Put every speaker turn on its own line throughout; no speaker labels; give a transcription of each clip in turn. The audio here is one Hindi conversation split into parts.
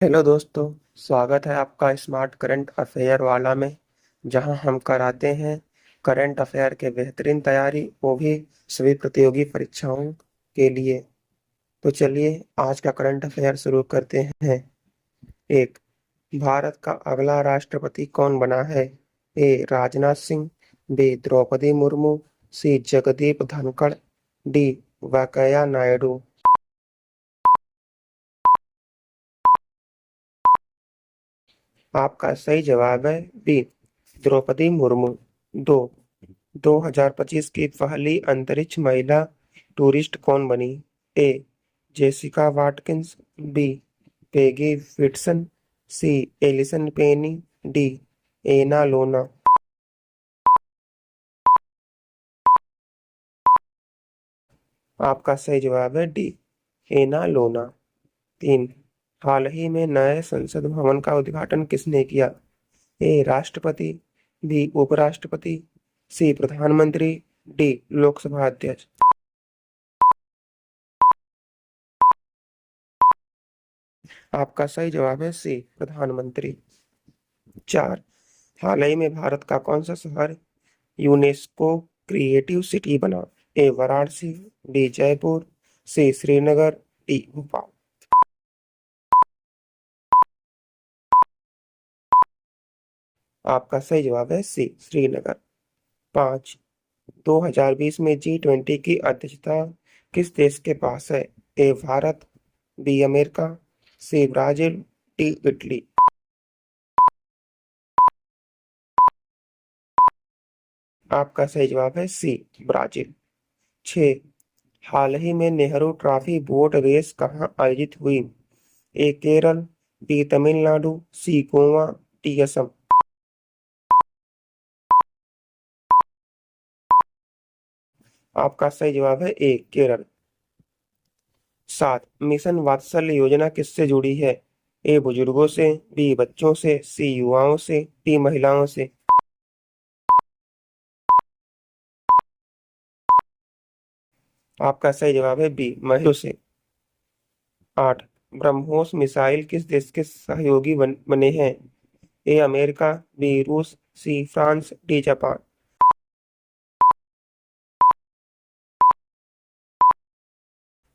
हेलो दोस्तों। स्वागत है आपका स्मार्ट करंट अफेयर वाला में, जहां हम कराते हैं करंट अफेयर के बेहतरीन तैयारी, वो भी सभी प्रतियोगी परीक्षाओं के लिए। तो चलिए आज का करंट अफेयर शुरू करते हैं। एक, भारत का अगला राष्ट्रपति कौन बना है? ए राजनाथ सिंह, बी द्रौपदी मुर्मू, सी जगदीप धनखड़, डी वेंकैया नायडू। आपका सही जवाब है बी द्रौपदी मुर्मू। दो 2025 की पहली अंतरिक्ष महिला टूरिस्ट कौन बनी? A Jessica Watkins, B Peggy Whitson, C Alison Penny, D Anna Lona. आपका सही जवाब है डी एना लोना। तीन, हाल ही में नए संसद भवन का उद्घाटन किसने किया? ए राष्ट्रपति, बी उपराष्ट्रपति, सी प्रधानमंत्री, डी लोकसभा अध्यक्ष। आपका सही जवाब है सी प्रधानमंत्री। चार, हाल ही में भारत का कौन सा शहर यूनेस्को क्रिएटिव सिटी बना? ए वाराणसी, बी जयपुर, सी श्रीनगर, डी भोपाल। आपका सही जवाब है सी श्रीनगर। पाँच, 2020 में G20 की अध्यक्षता किस देश के पास है? A Bharat, B America, C Brazil, D Italy. आपका सही जवाब है सी ब्राजील। छः, हाल ही में नेहरू ट्रॉफी बोट रेस कहाँ आयोजित हुई? ए केरल, बी तमिलनाडु, सी गोवा, डी असम। आपका सही जवाब है ए केरल। सात, मिशन वात्सल्य योजना किससे जुड़ी है? ए बुजुर्गों से, बी बच्चों से, सी युवाओं से, डी महिलाओं से। आपका सही जवाब है बी महिलाओं से। आठ, ब्रह्मोस मिसाइल किस देश के सहयोगी बने हैं? ए अमेरिका, बी रूस, सी फ्रांस, डी जापान।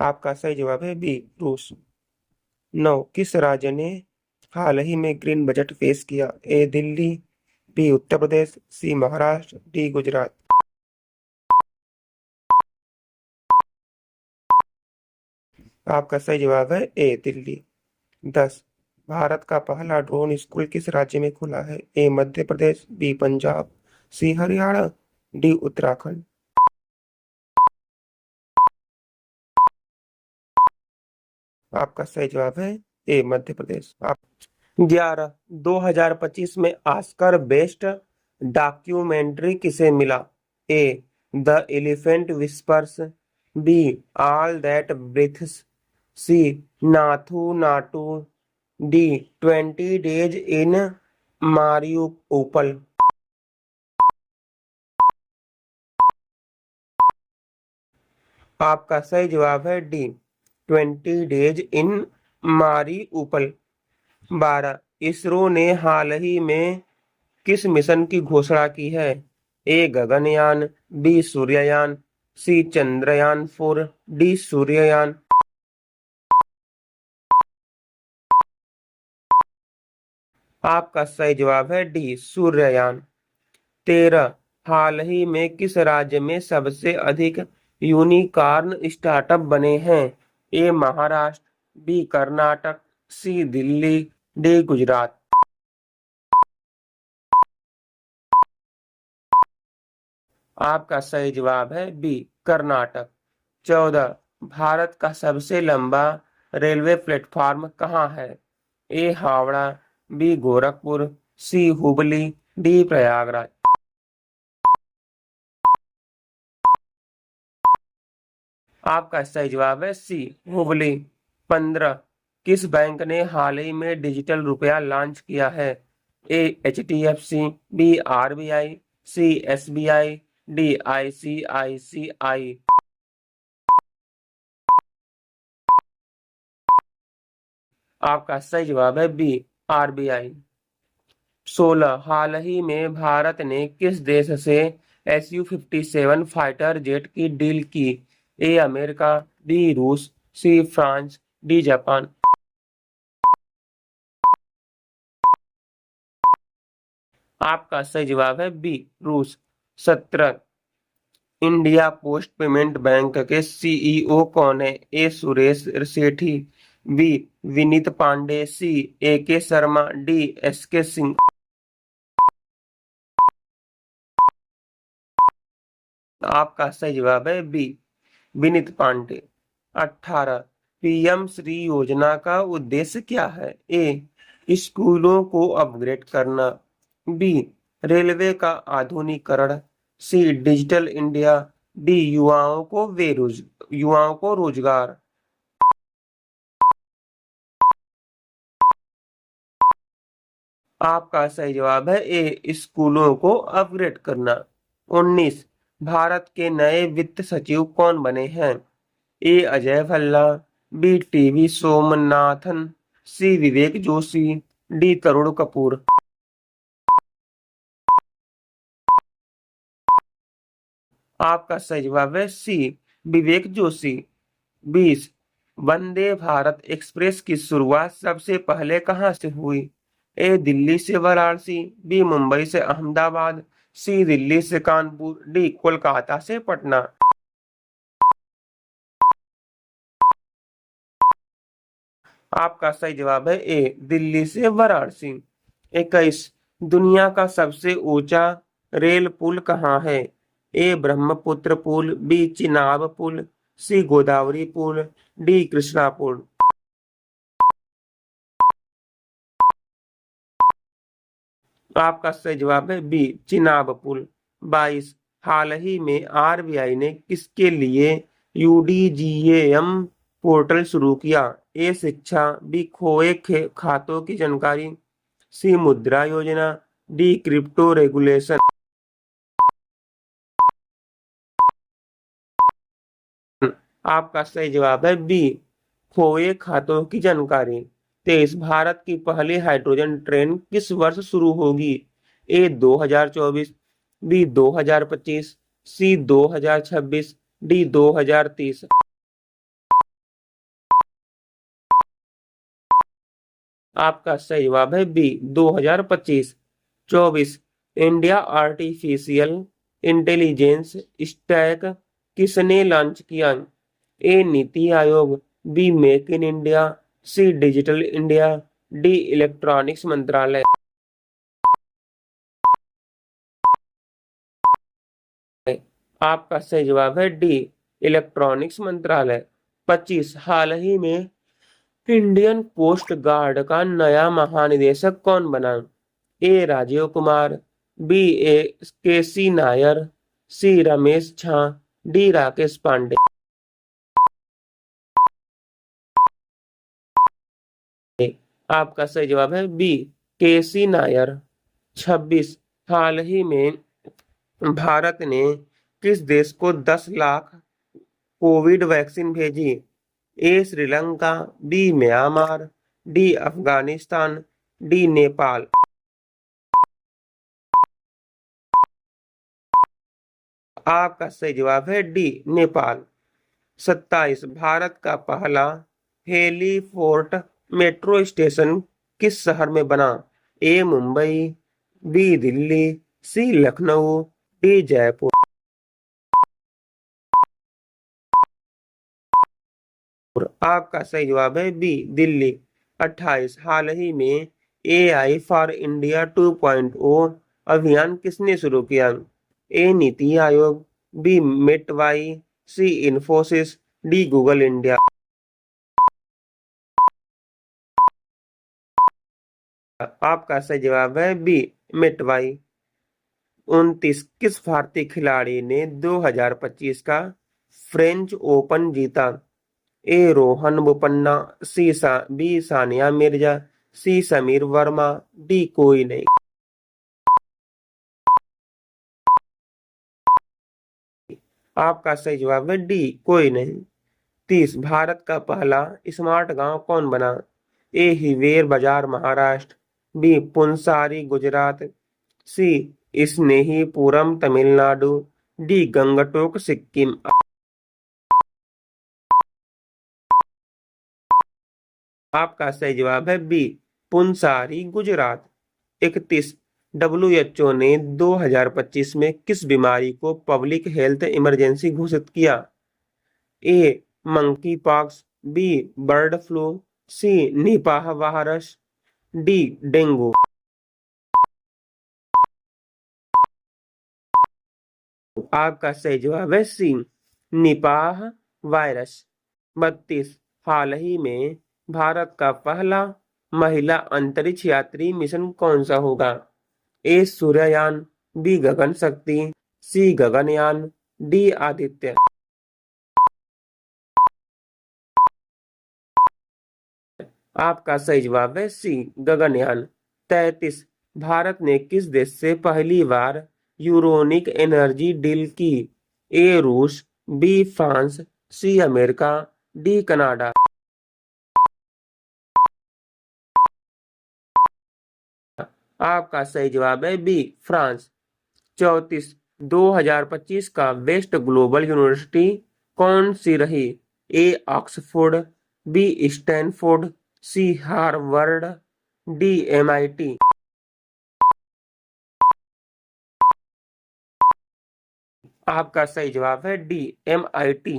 आपका सही जवाब है बी रूस। नौ, किस राज्य ने हाल ही में ग्रीन बजट पेश किया? ए दिल्ली, बी उत्तर प्रदेश, सी महाराष्ट्र, डी गुजरात। आपका सही जवाब है ए दिल्ली। 10, भारत का पहला ड्रोन स्कूल किस राज्य में खुला है? ए मध्य प्रदेश, बी पंजाब, सी हरियाणा, डी उत्तराखंड। आपका सही जवाब है ए मध्य प्रदेश। आप 11, 2025 में ऑस्कर बेस्ट डॉक्यूमेंट्री किसे मिला? A The Elephant Whispers, B All That Breathes, C Naatu Naatu, D 20 Days in Mariupol. आपका सही जवाब है D 20 Days in Mariupol. 12, ISRO ने हाल ही में किस मिशन की घोषणा की है? ए गगनयान, बी सूर्ययान, सी चंद्रयान 4, डी सूर्ययान। आपका सही जवाब है डी सूर्ययान। 13, हाल ही में किस राज्य में सबसे अधिक यूनिकॉर्न स्टार्टअप बने हैं? ए महाराष्ट्र, बी कर्नाटक, सी दिल्ली, डी गुजरात। आपका सही जवाब है बी कर्नाटक। 14, भारत का सबसे लंबा रेलवे प्लेटफॉर्म कहाँ है? ए हावड़ा, बी गोरखपुर, सी हुबली, डी प्रयागराज। आपका सही जवाब है सी हुबली। 15, किस बैंक ने हाल ही में डिजिटल रुपया लॉन्च किया है? ए HDFC, बी RBI, सी SBI, डी ICICI। आपका सही जवाब है बी, आरबीआई। 16 हाल ही में भारत ने किस देश से Su-57 फाइटर जेट की डील की? ए अमेरिका, बी रूस, सी फ्रांस, डी जापान। आपका सही जवाब है बी, रूस। 17 इंडिया पोस्ट पेमेंट बैंक के सीईओ कौन है? ए सुरेश सेठी, बी विनीत पांडे, सी ए के शर्मा, डी एस के सिंह। आपका सही जवाब है बी, विनीत पांडे। 18 पीएम श्री योजना का उद्देश्य क्या है? ए स्कूलों को अपग्रेड करना, बी रेलवे का आधुनिकीकरण, सी डिजिटल इंडिया, डी युवाओं को रोजगार। आपका सही जवाब है ए, स्कूलों को अपग्रेड करना। 19 भारत के नए वित्त सचिव कौन बने हैं? ए अजय भल्ला, बी टीवी सोमनाथन, सी विवेक जोशी, डी तरुण कपूर। आपका सही जवाब है सी, विवेक जोशी। 20 वंदे भारत एक्सप्रेस की शुरुआत सबसे पहले कहां से हुई? ए दिल्ली से वाराणसी, बी मुंबई से अहमदाबाद, सी दिल्ली से कानपुर, डी कोलकाता से पटना। आपका सही जवाब है ए, दिल्ली से वाराणसी। 21 दुनिया का सबसे ऊंचा रेल पुल कहाँ है? ए ब्रह्मपुत्र पुल, बी चिनाब पुल, सी गोदावरी पुल, डी कृष्णा पुल। आपका सही जवाब है बी, चिनाब पुल। 22 हाल ही में आरबीआई ने किसके लिए यूडीजीएएम पोर्टल शुरू किया? ए शिक्षा, बी खोए खातों की जानकारी, सी मुद्रा योजना, डी क्रिप्टो रेगुलेशन। आपका सही जवाब है बी, खोए खातों की जानकारी। 23 भारत की पहली हाइड्रोजन ट्रेन किस वर्ष शुरू होगी? A 2024, B 2025, C 2026, D 2030। आपका सही जवाब है B, 2025। 24 India artificial intelligence stack किसने लॉन्च किया? A NITI Aayog, B make in India, C digital India, D electronics मंत्रालय। आपका सही जवाब है डी, इलेक्ट्रॉनिक्स मंत्रालय। 25 हाल ही में इंडियन कोस्ट गार्ड का नया महानिदेशक कौन बना? ए राजीव कुमार, बी ए के सी नायर, सी रमेश झा, डी राकेश पांडे। आपका सही जवाब है बी, के सी नायर। 26 हाल ही में भारत ने किस देश को 10 लाख कोविड वैक्सीन भेजी? A Sri Lanka, B Myanmar, D Afghanistan, D Nepal. आपका सही जवाब है डी, नेपाल। 27 भारत का पहला हेलीपोर्ट मेट्रो स्टेशन किस शहर में बना? ए मुंबई, बी दिल्ली, सी लखनऊ, डी जयपुर। आपका सही जवाब है बी, दिल्ली। 28 हाल ही में एआई फॉर इंडिया 2.0 अभियान किसने शुरू किया? A NITI Aayog, B मेटवाई, C Infosys, D Google India. आपका सही जवाब है बी, मेटवाई। 29 किस भारतीय खिलाड़ी ने 2025 का फ्रेंच ओपन जीता? ए रोहन बोपन्ना, बी सानिया मिर्जा, सी समीर वर्मा, डी कोई नहीं। आपका सही जवाब है डी, कोई नहीं। 30 भारत का पहला स्मार्ट गांव कौन बना? ए हिवेर बाजार महाराष्ट्र, बी पुंसारी गुजरात, सी स्नेहीपुरम तमिलनाडु, डी गंगटोक सिक्किम। आपका सही जवाब है बी पुंसारी गुजरात। 31 WHO ने 2025 में किस बीमारी को पब्लिक हेल्थ इमरजेंसी घोषित किया? A monkeypox, B bird flu, C Nipah virus, D dengue. आपका सही जवाब है सी निपाह वायरस। 32 हाल ही में भारत का पहला महिला अंतरिक्ष यात्री मिशन कौन सा होगा? ए सूर्ययान, बी गगन शक्ति, सी गगनयान, डी आदित्य। आपका सही जवाब है सी गगनयान। 33 भारत ने किस देश से पहली बार यूरोनिक एनर्जी डील की? ए रूस, B France, C America, D Canada. आपका सही जवाब है बी फ्रांस। 34 2025 का बेस्ट ग्लोबल यूनिवर्सिटी कौन सी रही? ए ऑक्सफोर्ड, बी स्टैनफोर्ड, सी हार्वर्ड, डी MIT। आपका सही जवाब है डी MIT।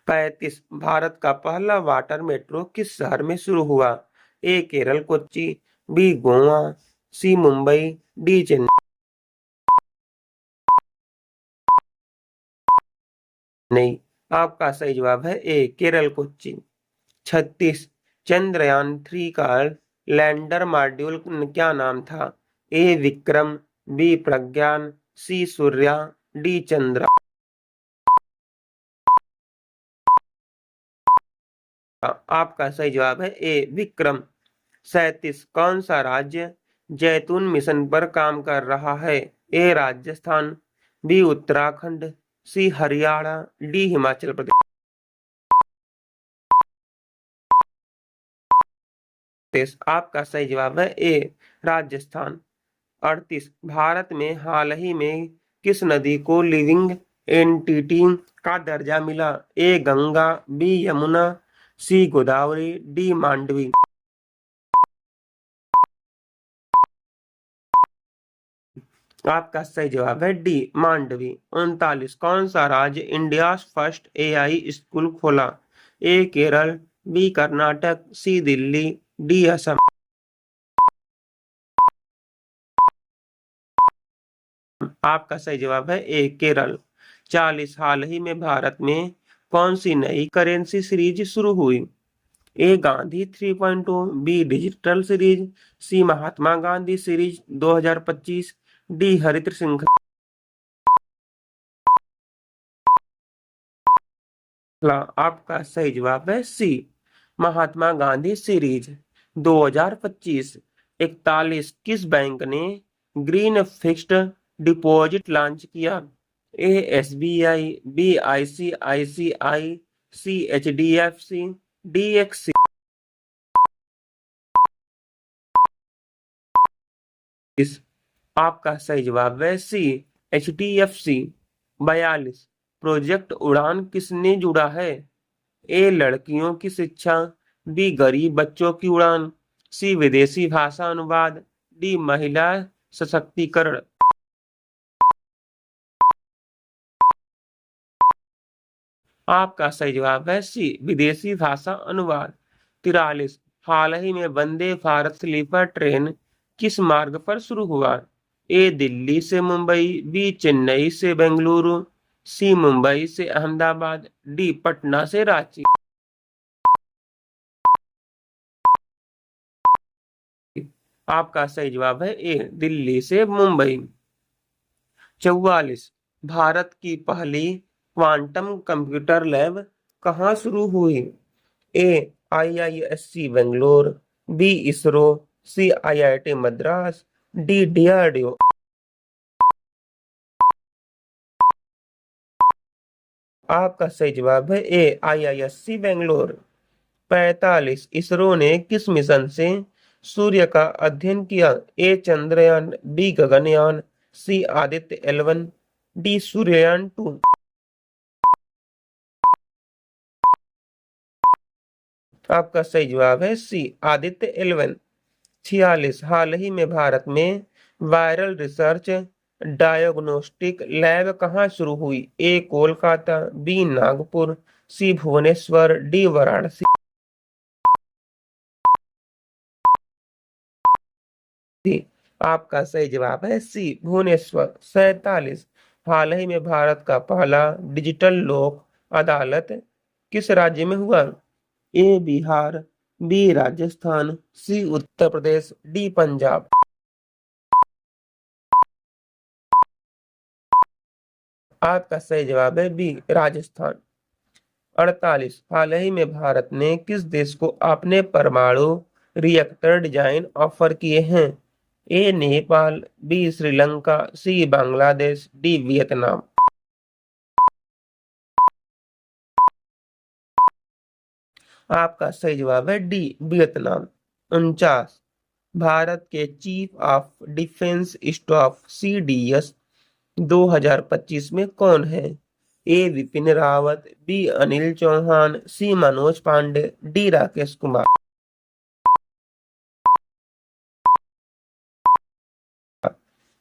35 भारत का पहला वाटर मेट्रो किस शहर में शुरू हुआ? ए केरल कोच्चि, बी गोवा, सी मुंबई, डी चेन्नई। आपका सही जवाब है ए केरल कोच्चि। 36 चंद्रयान-3 का लैंडर मॉड्यूल क्या नाम था? ए विक्रम, बी प्रज्ञान, सी सूर्या, डी चंद्र। आपका सही जवाब है ए विक्रम। 37 कौन सा राज्य जैतून मिशन पर काम कर रहा है? ए राजस्थान, बी उत्तराखंड, सी हरियाणा, डी हिमाचल प्रदेश। आपका सही जवाब है ए राजस्थान। 38 भारत में हाल ही में किस नदी को लिविंग एंटिटी का दर्जा मिला? ए गंगा, बी यमुना, सी गोदावरी, डी मांडवी। आपका सही जवाब है डी मांडवी। 39 कौन सा राज्य इंडिया फर्स्ट AI स्कूल खोला? ए केरल, बी कर्नाटक, सी दिल्ली, डी असम। आपका सही जवाब है ए केरल। 40 हाल ही में भारत में कौन सी नई करेंसी सीरीज शुरू हुई? ए गांधी 3.0, बी डिजिटल सीरीज, सी महात्मा गांधी सीरीज 2025, डी हरित श्रृंखला। आपका सही जवाब है सी महात्मा गांधी सीरीज 2025। 41 किस बैंक ने ग्रीन फिक्स्ड डिपॉजिट लॉन्च किया? ए SBI, बी ICICI, सी HDFC, डी एक्सिस। आपका सही जवाब है सी HDFC। 42 प्रोजेक्ट उड़ान किसने जुड़ा है? ए लड़कियों की शिक्षा, बी गरीब बच्चों की उड़ान, सी विदेशी भाषा अनुवाद, डी महिला सशक्तिकरण। आपका सही जवाब है सी विदेशी भाषा अनुवाद। 43 हाल ही में वंदे भारत स्लीपर ट्रेन किस मार्ग पर शुरू हुआ? ए दिल्ली से मुंबई, बी चेन्नई से बेंगलुरु, सी मुंबई से अहमदाबाद, डी पटना से रांची। आपका सही जवाब है ए दिल्ली से मुंबई। 44 भारत की पहली क्वांटम कंप्यूटर लैब कहाँ शुरू हुई? ए IISc बेंगलोर, बी इसरो, सी IIT मद्रास, डी DRDO। आपका सही जवाब है ए IISc बेंगलोर। 45 इसरो ने किस मिशन से सूर्य का अध्ययन किया? ए चंद्रयान, बी गगनयान, सी आदित्य L1, डी सूर्ययान 2। आपका सही जवाब है सी आदित्य L1। 46 हाल ही में भारत में वायरल रिसर्च डायग्नोस्टिक लैब कहाँ शुरू हुई? ए कोलकाता, बी नागपुर, सी भुवनेश्वर, डी वाराणसी। आपका सही जवाब है सी भुवनेश्वर। 47 हाल ही में भारत का पहला डिजिटल लोक अदालत किस राज्य में हुआ? ए बिहार, बी राजस्थान, सी उत्तर प्रदेश, डी पंजाब। आपका सही जवाब है बी राजस्थान। 48 हाल ही में भारत ने किस देश को अपने परमाणु रिएक्टर डिजाइन ऑफर किए हैं? ए नेपाल, बी श्रीलंका, सी बांग्लादेश, डी वियतनाम। आपका सही जवाब है डी वियतनाम। 49 भारत के chief of defence staff CDS 2025 में कौन है? ए विपिन रावत, बी अनिल चौहान, सी मनोज पांडे, डी राकेश कुमार।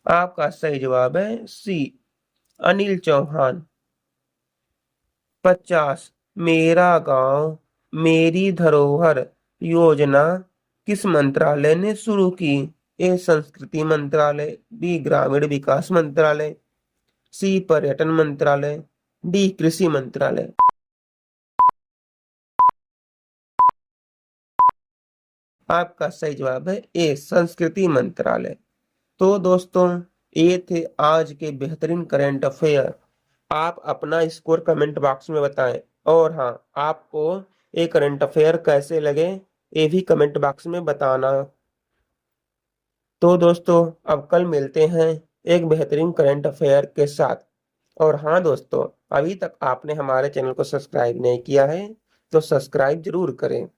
आपका सही जवाब है सी अनिल चौहान। 50 मेरा गांव मेरी धरोहर योजना किस मंत्रालय ने शुरू की? ए संस्कृति मंत्रालय, बी ग्रामीण विकास मंत्रालय, सी पर्यटन मंत्रालय, डी कृषि मंत्रालय। आपका सही जवाब है ए संस्कृति मंत्रालय। तो दोस्तों, ये थे आज के बेहतरीन करंट अफेयर। आप अपना स्कोर कमेंट बॉक्स में बताएं, और हाँ, आपको ये करंट अफेयर कैसे लगे ये भी कमेंट बॉक्स में बताना। तो दोस्तों, अब कल मिलते हैं एक बेहतरीन करंट अफेयर के साथ। और हाँ दोस्तों, अभी तक आपने हमारे चैनल को सब्सक्राइब नहीं किया है तो सब्सक्राइब जरूर करें।